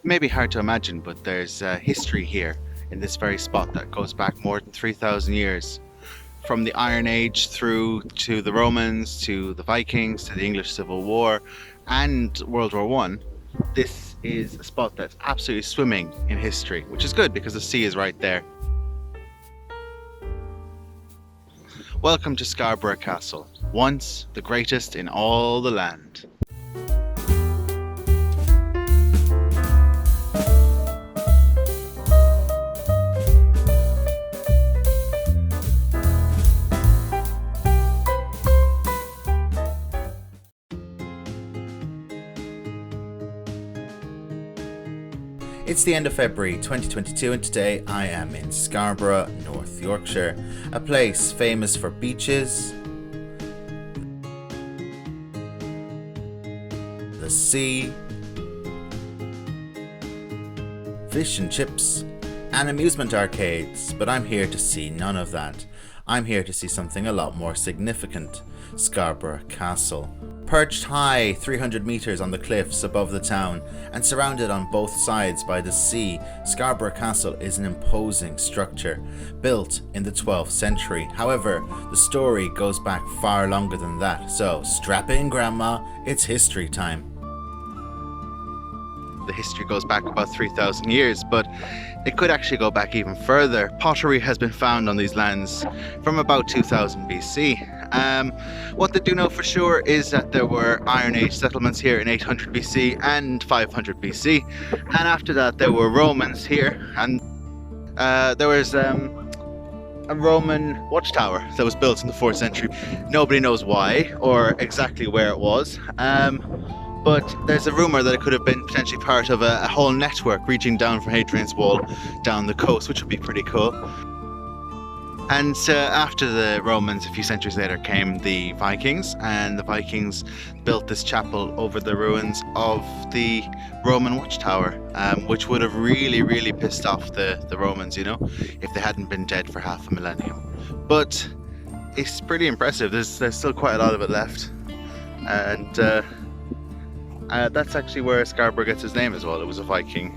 It may be hard to imagine, but there's history here in this very spot that goes back more than 3,000 years. From the Iron Age through to the Romans, to the Vikings, to the English Civil War, and World War One. This is a spot that's absolutely swimming in history, which is good because the sea is right there. Welcome to Scarborough Castle, once the greatest in all the land. It's the end of February 2022 and today I am in Scarborough, North Yorkshire, a place famous for beaches, the sea, fish and chips, and amusement arcades, but I'm here to see none of that. I'm here to see something a lot more significant, Scarborough Castle. Perched high 300 metres on the cliffs above the town and surrounded on both sides by the sea, Scarborough Castle is an imposing structure built in the 12th century. However, the story goes back far longer than that, so strap in grandma, it's history time. The history goes back about 3,000 years, but it could actually go back even further. Pottery has been found on these lands from about 2000 BC. What they do know for sure is that there were Iron Age settlements here in 800 BC and 500 BC, and after that there were Romans here, and there was a Roman watchtower that was built in the 4th century. Nobody knows why or exactly where it was. But there's a rumour that it could have been potentially part of a whole network reaching down from Hadrian's Wall down the coast, which would be pretty cool. And after the Romans, a few centuries later, came the Vikings, and the Vikings built this chapel over the ruins of the Roman watchtower, which would have really pissed off the Romans, you know, if they hadn't been dead for half a millennium. But it's pretty impressive. There's still quite a lot of it left, and that's actually where Scarborough gets his name as well. It was a Viking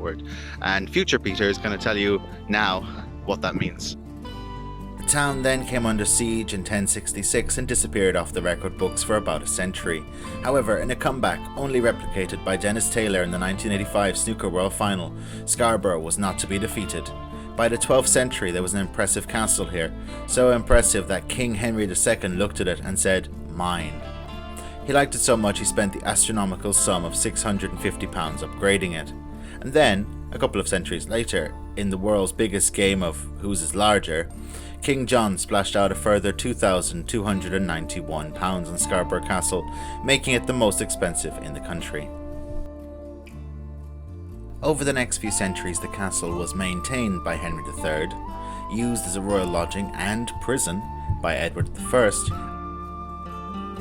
word, and future Peter is going to tell you now what that means. The town then came under siege in 1066 and disappeared off the record books for about a century. However, in a comeback only replicated by Dennis Taylor in the 1985 Snooker World Final, Scarborough was not to be defeated. By the 12th century there was an impressive castle here, so impressive that King Henry II looked at it and said, "Mine." He liked it so much he spent the astronomical sum of £650 upgrading it. And then, a couple of centuries later, in the world's biggest game of whose is larger, King John splashed out a further £2,291 on Scarborough Castle, making it the most expensive in the country. Over the next few centuries the castle was maintained by Henry III, used as a royal lodging and prison by Edward I,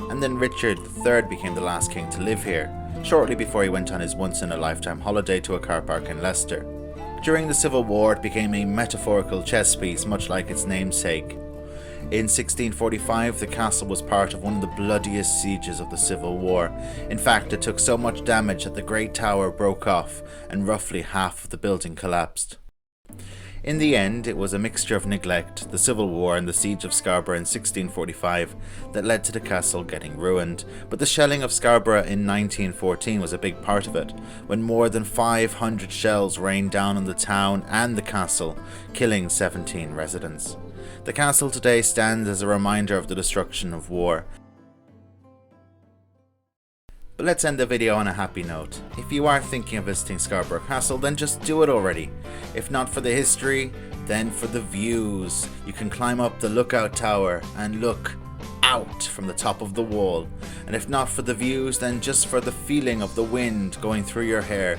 and then Richard III became the last king to live here, shortly before he went on his once-in-a-lifetime holiday to a car park in Leicester. During the Civil War it became a metaphorical chess piece, much like its namesake. In 1645 the castle was part of one of the bloodiest sieges of the Civil War. In fact, it took so much damage that the Great Tower broke off and roughly half of the building collapsed. In the end, it was a mixture of neglect, the Civil War and the siege of Scarborough in 1645 that led to the castle getting ruined, but the shelling of Scarborough in 1914 was a big part of it, when more than 500 shells rained down on the town and the castle, killing 17 residents. The castle today stands as a reminder of the destruction of war. But let's end the video on a happy note. If you are thinking of visiting Scarborough Castle, then just do it already. If not for the history, then for the views. You can climb up the lookout tower and look out from the top of the wall. And if not for the views, then just for the feeling of the wind going through your hair.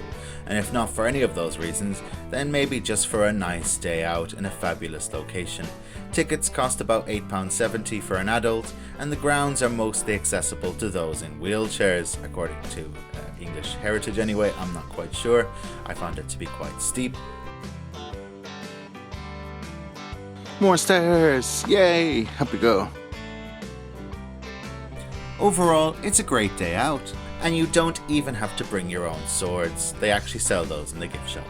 And if not for any of those reasons, then maybe just for a nice day out in a fabulous location. Tickets cost about £8.70 for an adult, and the grounds are mostly accessible to those in wheelchairs, according to English Heritage anyway. I'm not quite sure. I found it to be quite steep. More stairs! Yay! Up we go. Overall, it's a great day out, And you don't even have to bring your own swords. They actually sell those in the gift shop.